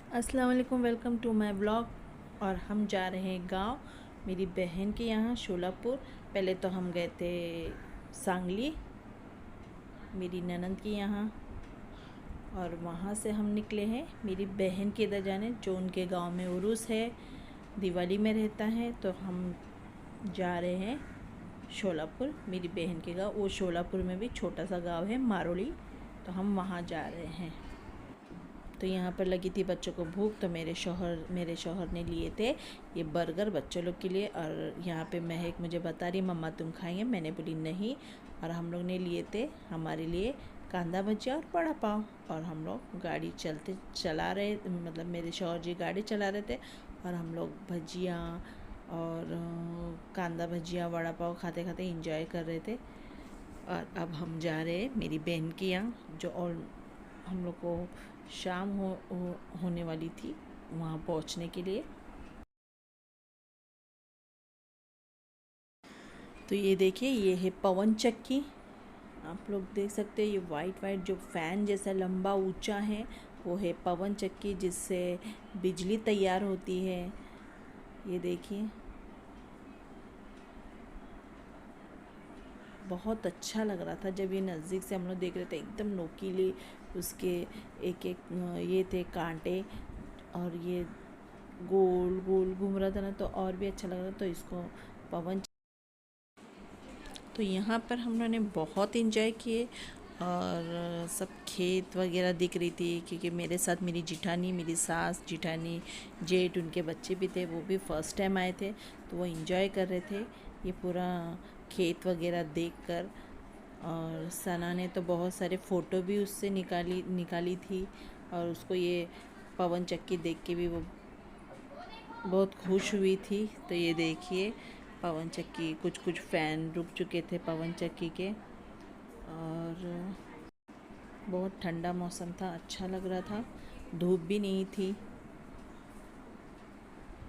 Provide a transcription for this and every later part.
अस्सलाम वालेकुम, welcome to my blog. और हम जा रहे हैं गांव, मेरी बहन के यहाँ शोलापुर। पहले तो हम गए थे सांगली, मेरी ननंद के यहाँ, और वहाँ से हम निकले हैं मेरी बहन के इधर जाने, जो उनके गांव में उरूस है, दिवाली में रहता है। तो हम जा रहे हैं शोलापुर, मेरी बहन के गाँव। वो शोलापुर में भी छोटा सा गाँव है मारोली, तो हम वहाँ जा रहे हैं। तो यहाँ पर लगी थी बच्चों को भूख, तो मेरे शौहर ने लिए थे ये बर्गर बच्चों लोग के लिए। और यहाँ पे महक मुझे बता रही, मम्मा तुम खाएंगे? मैंने बोली नहीं। और हम लोग ने लिए थे हमारे लिए कांदा भजिया और बड़ा पाव। और हम लोग गाड़ी चला रहे, मतलब मेरे शौहर जी गाड़ी चला रहे थे, और हम लोग भजिया और कांदा भजिया वड़ा पाव खाते खाते इंजॉय कर रहे थे। और अब हम जा रहे हैं मेरी बहन के यहाँ, जो और हम लोग को शाम होने वाली थी वहाँ पहुँचने के लिए। तो ये देखिए, ये है पवन चक्की। आप लोग देख सकते हैं, ये वाइट वाइट जो फ़ैन जैसा लंबा ऊंचा है, वो है पवन चक्की, जिससे बिजली तैयार होती है। ये देखिए, बहुत अच्छा लग रहा था जब ये नज़दीक से हम लोग देख रहे थे। एकदम नोकीले उसके एक एक ये थे कांटे, और ये गोल गोल घूम रहा था ना, तो और भी अच्छा लग रहा था। तो इसको पवन, तो यहाँ पर हम लोगों ने बहुत इंजॉय किए। और सब खेत वगैरह दिख रही थी, क्योंकि मेरे साथ मेरी जिठानी, मेरी सास, जिठानी, जेठ, उनके बच्चे भी थे। वो भी फ़र्स्ट टाइम आए थे, तो वो इंजॉय कर रहे थे ये पूरा खेत वगैरह देखकर। और सना ने तो बहुत सारे फ़ोटो भी उससे निकाली थी, और उसको ये पवन चक्की देख के भी वो बहुत खुश हुई थी। तो ये देखिए पवन चक्की, कुछ कुछ फ़ैन रुक चुके थे पवन चक्की के। और बहुत ठंडा मौसम था, अच्छा लग रहा था, धूप भी नहीं थी।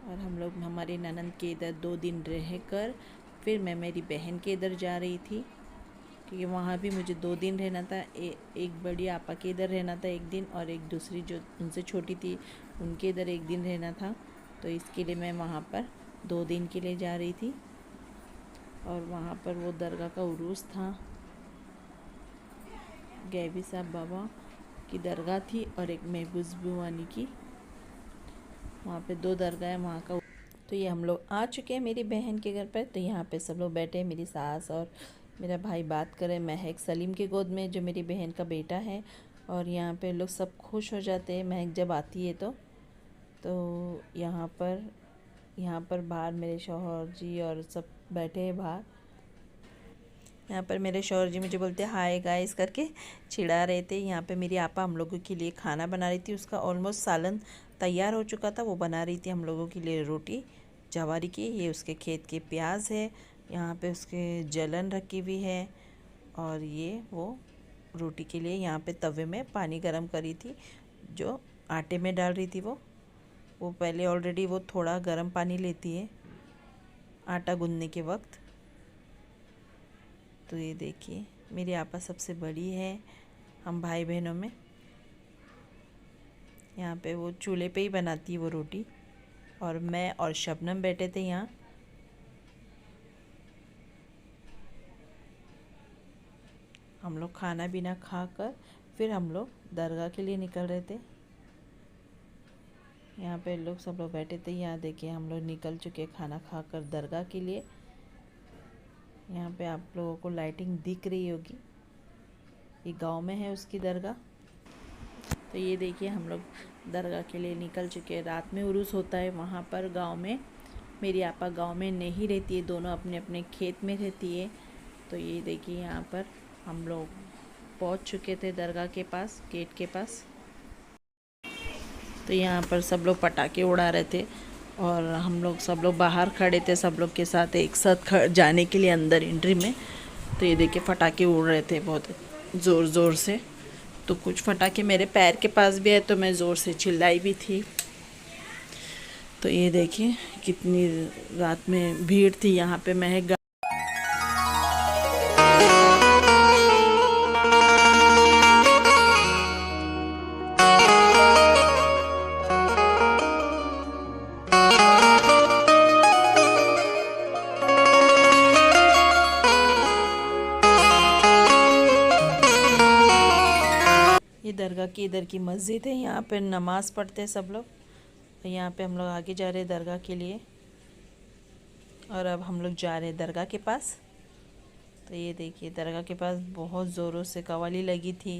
और हम लोग हमारे ननंद के इधर 2 दिन रह कर फिर मैं मेरी बहन के इधर जा रही थी, क्योंकि वहाँ भी मुझे 2 दिन रहना था। एक बड़ी आपा के इधर रहना था 1 दिन, और एक दूसरी जो उनसे छोटी थी उनके इधर 1 दिन रहना था। तो इसके लिए मैं वहाँ पर 2 दिन के लिए जा रही थी। और वहाँ पर वो दरगाह का उरूस था, गैबी साहब बाबा की दरगाह थी, और एक महबूज बुआनी की। वहाँ पे 2 दरगाह है वहाँ का। तो ये हम लोग आ चुके हैं मेरी बहन के घर पर। तो यहाँ पे सब लोग बैठे हैं, मेरी सास और मेरा भाई बात करें, महक सलीम के गोद में, जो मेरी बहन का बेटा है। और यहाँ पे लोग सब खुश हो जाते हैं महक जब आती है तो यहाँ पर बाहर मेरे शौहर जी और सब बैठे हैं बाहर। यहाँ पर मेरे शौहर जी मुझे बोलते हाय गाइस करके चिढ़ा रहे थे। यहाँ पे मेरी आपा हम लोगों के लिए खाना बना रही थी, उसका ऑलमोस्ट सालन तैयार हो चुका था, वो बना रही थी हम लोगों के लिए रोटी जवारी की। ये उसके खेत के प्याज है, यहाँ पे उसके जलन रखी हुई है। और ये वो रोटी के लिए यहाँ पे तवे में पानी गरम करी थी, जो आटे में डाल रही थी। वो पहले ऑलरेडी वो थोड़ा गर्म पानी लेती है आटा गूंदने के वक्त। तो ये देखिए, मेरी आपा सबसे बड़ी है हम भाई बहनों में। यहाँ पे वो चूल्हे पे ही बनाती है वो रोटी, और मैं और शबनम बैठे थे यहाँ। हम लोग खाना पीना खाकर फिर हम लोग दरगाह के लिए निकल रहे थे। यहाँ पे लोग सब लोग बैठे थे। यहाँ देखिए हम लोग निकल चुके खाना खाकर दरगाह के लिए। यहाँ पे आप लोगों को लाइटिंग दिख रही होगी, ये गांव में है उसकी दरगाह। तो ये देखिए हम लोग दरगाह के लिए निकल चुके हैं। रात में उरूस होता है वहाँ पर गांव में। मेरी आपा गांव में नहीं रहती है, दोनों अपने अपने खेत में रहती है। तो ये देखिए यहाँ पर हम लोग पहुँच चुके थे दरगाह के पास, गेट के पास। तो यहाँ पर सब लोग पटाखे उड़ा रहे थे, और हम लोग सब लोग बाहर खड़े थे, सब लोग के साथ एक साथ जाने के लिए अंदर एंट्री में। तो ये देखिए पटाखे उड़ रहे थे बहुत ज़ोर ज़ोर से। तो कुछ फटाके मेरे पैर के पास भी है, तो मैं ज़ोर से चिल्लाई भी थी। तो ये देखिए कितनी रात में भीड़ थी यहाँ पे। महक देखिए इधर की मस्जिद है, यहाँ पे नमाज़ पढ़ते हैं सब लोग। तो यहाँ पे हम लोग आगे जा रहे हैं दरगाह के लिए, और अब हम लोग जा रहे हैं दरगाह के पास। तो ये देखिए दरगाह के पास बहुत ज़ोरों से कव्वाली लगी थी,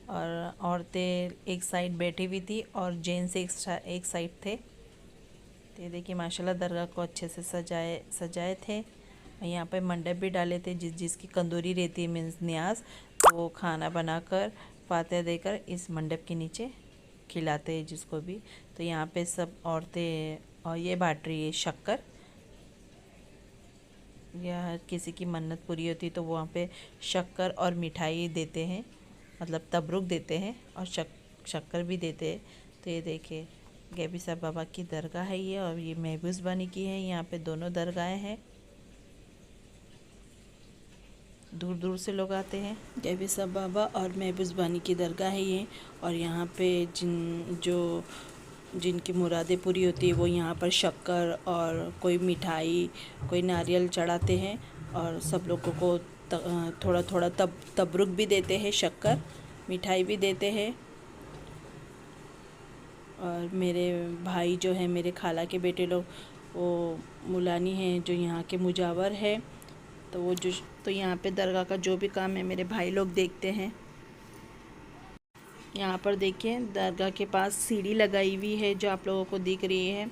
और औरतें एक साइड बैठी हुई थी और जेंट्स एक साइड थे। तो ये देखिए माशाल्लाह दरगाह को अच्छे से सजाए थे। और यहाँ पे मंडप भी डाले थे, जिसकी कंदूरी रहती है मीन्स न्याज, तो वो खाना बनाकर फातिहा देकर इस मंडप के नीचे खिलाते हैं जिसको भी। तो यहाँ पे सब औरतें और ये बांट रही है शक्कर, या किसी की मन्नत पूरी होती है तो वहाँ पे शक्कर और मिठाई देते हैं, मतलब तबरुक देते हैं और शक्कर भी देते हैं। तो ये देखिए गैबी साहब बाबा की दरगाह है ये, और ये महबूस बानी की है। यहाँ पे दोनों दरगाहें हैं, दूर दूर से लोग आते हैं। गैबी साहब बाबा और महबूस बानी की दरगाह है ये। और यहाँ पे जिनकी मुरादें पूरी होती है वो यहाँ पर शक्कर और कोई मिठाई, कोई नारियल चढ़ाते हैं, और सब लोगों को थोड़ा थोड़ा तबरुक भी देते हैं, शक्कर मिठाई भी देते हैं। और मेरे भाई जो है, मेरे खाला के बेटे लोग, वो मुलानी हैं जो यहाँ के मुजावर है। तो यहाँ पे दरगाह का जो भी काम है मेरे भाई लोग देखते हैं। यहाँ पर देखिए दरगाह के पास सीढ़ी लगाई हुई है जो आप लोगों को दिख रही है,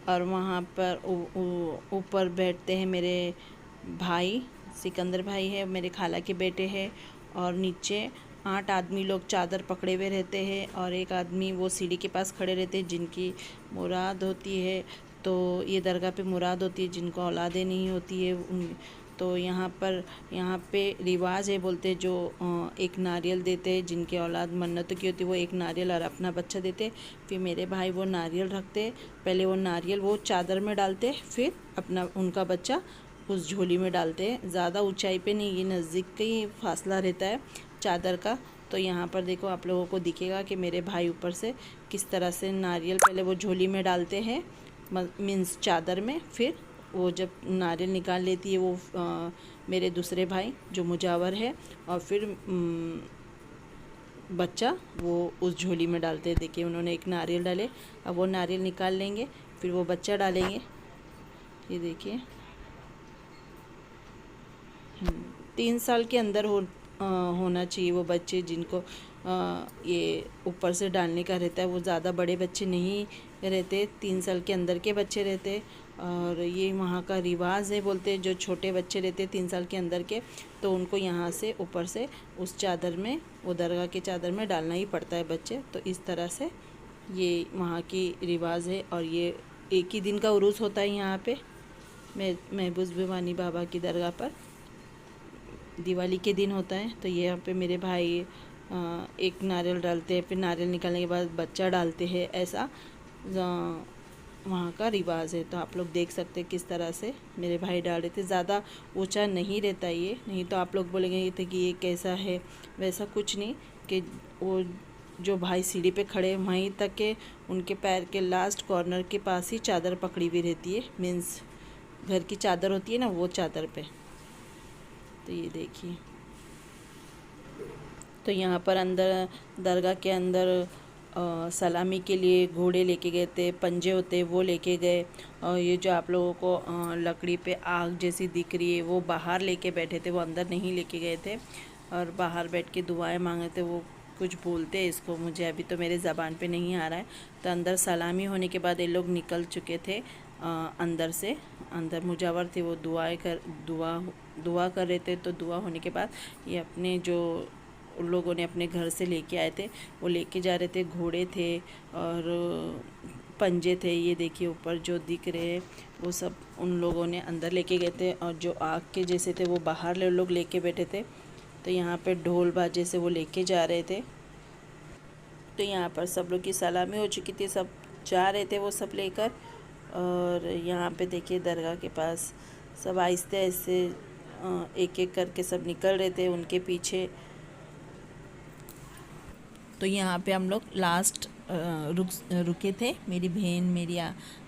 और वहाँ पर ऊपर बैठते हैं मेरे भाई, सिकंदर भाई है, मेरे खाला के बेटे हैं। और नीचे 8 आदमी लोग चादर पकड़े हुए रहते हैं, और एक आदमी वो सीढ़ी के पास खड़े रहते हैं जिनकी मुराद होती है। तो ये दरगाह पे मुराद होती है जिनको औलादें नहीं होती है तो यहाँ पे रिवाज है, बोलते जो एक नारियल देते हैं, जिनके औलाद मन्नत की होती है वो एक नारियल और अपना बच्चा देते। फिर मेरे भाई वो नारियल रखते, पहले वो नारियल वो चादर में डालते, फिर अपना उनका बच्चा उस झोली में डालते हैं। ज़्यादा ऊंचाई पे नहीं, ये नज़दीक का ही फासला रहता है चादर का। तो यहाँ पर देखो आप लोगों को दिखेगा कि मेरे भाई ऊपर से किस तरह से नारियल पहले वो झोली में डालते हैं, मीन्स चादर में। फिर वो जब नारियल निकाल लेती है वो मेरे दूसरे भाई जो मुजावर है, और फिर बच्चा वो उस झोली में डालते हैं। देखिए उन्होंने एक नारियल डाले, अब वो नारियल निकाल लेंगे, फिर वो बच्चा डालेंगे। ये देखिए 3 साल के अंदर होना चाहिए वो बच्चे जिनको ये ऊपर से डालने का रहता है। वो ज़्यादा बड़े बच्चे नहीं रहते, 3 साल के अंदर के बच्चे रहते। और ये वहाँ का रिवाज है, बोलते जो छोटे बच्चे रहते 3 साल के अंदर के, तो उनको यहाँ से ऊपर से उस चादर में, वो दरगाह के चादर में डालना ही पड़ता है बच्चे। तो इस तरह से ये वहाँ की रिवाज है। और ये एक ही दिन का उरूस होता है यहाँ पे महबूस भिवानी बाबा की दरगाह पर, दिवाली के दिन होता है। तो ये यहाँ पे मेरे भाई एक नारियल डालते हैं, फिर नारियल निकालने के बाद बच्चा डालते हैं, ऐसा वहाँ का रिवाज है। तो आप लोग देख सकते हैं किस तरह से मेरे भाई डाल रहे थे। ज़्यादा ऊंचा नहीं रहता ये, नहीं तो आप लोग बोलेंगे कि ये कैसा है, वैसा कुछ नहीं, कि वो जो भाई सीढ़ी पे खड़े वहीं तक के उनके पैर के लास्ट कॉर्नर के पास ही चादर पकड़ी हुई रहती है, मीन्स घर की चादर होती है ना, वो चादर पे। तो ये देखिए, तो यहाँ पर अंदर दरगाह के अंदर सलामी के लिए घोड़े लेके गए थे, पंजे होते वो लेके गए। और ये जो आप लोगों को लकड़ी पे आग जैसी दिख रही है वो बाहर लेके बैठे थे, वो अंदर नहीं लेके गए थे। और बाहर बैठ के दुआएं मांगे थे, वो कुछ बोलते हैं इसको, मुझे अभी तो मेरे ज़बान पे नहीं आ रहा है। तो अंदर सलामी होने के बाद ये लोग निकल चुके थे अंदर से, अंदर मुजावर थे, वो दुआ कर रहे थे। तो दुआ होने के बाद ये अपने जो उन लोगों ने अपने घर से लेके आए थे वो लेके जा रहे थे। घोड़े थे और पंजे थे, ये देखिए ऊपर जो दिख रहे हैं वो सब उन लोगों ने अंदर लेके गए थे। और जो आग के जैसे थे वो बाहर लोग लेके बैठे थे। तो यहाँ पे ढोल बाजे से वो लेके जा रहे थे। तो यहाँ पर सब लोग की सलामी हो चुकी थी, सब जा रहे थे वो सब लेकर। और यहाँ पे देखिए दरगाह के पास सब आहिस्ते आहिस्ते एक एक करके सब निकल रहे थे उनके पीछे। तो यहाँ पे हम लोग लास्ट रुके थे, मेरी बहन,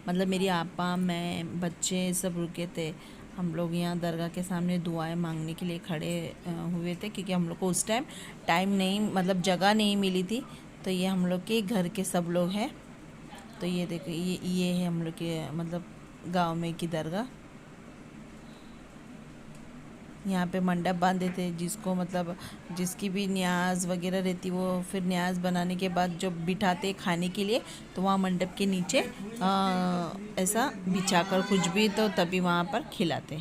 मतलब मेरी आपा, मैं, बच्चे सब रुके थे। हम लोग यहाँ दरगाह के सामने दुआएं मांगने के लिए खड़े हुए थे, क्योंकि हम लोग को उस टाइम नहीं, मतलब जगह नहीं मिली थी। तो ये हम लोग के घर के सब लोग हैं। तो ये देखो, ये है हम लोग के मतलब गांव में की दरगाह। यहाँ पे मंडप बांधे थे, जिसको मतलब जिसकी भी न्याज वगैरह रहती, वो फिर न्याज बनाने के बाद जब बिठाते खाने के लिए, तो वहाँ मंडप के नीचे ऐसा बिछाकर कुछ भी, तो तभी वहाँ पर खिलाते।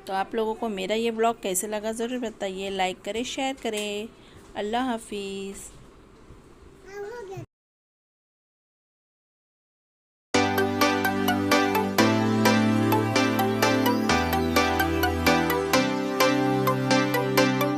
तो आप लोगों को मेरा ये ब्लॉग कैसे लगा ज़रूर बताइए, लाइक करें, शेयर करें। अल्लाह हाफिज़।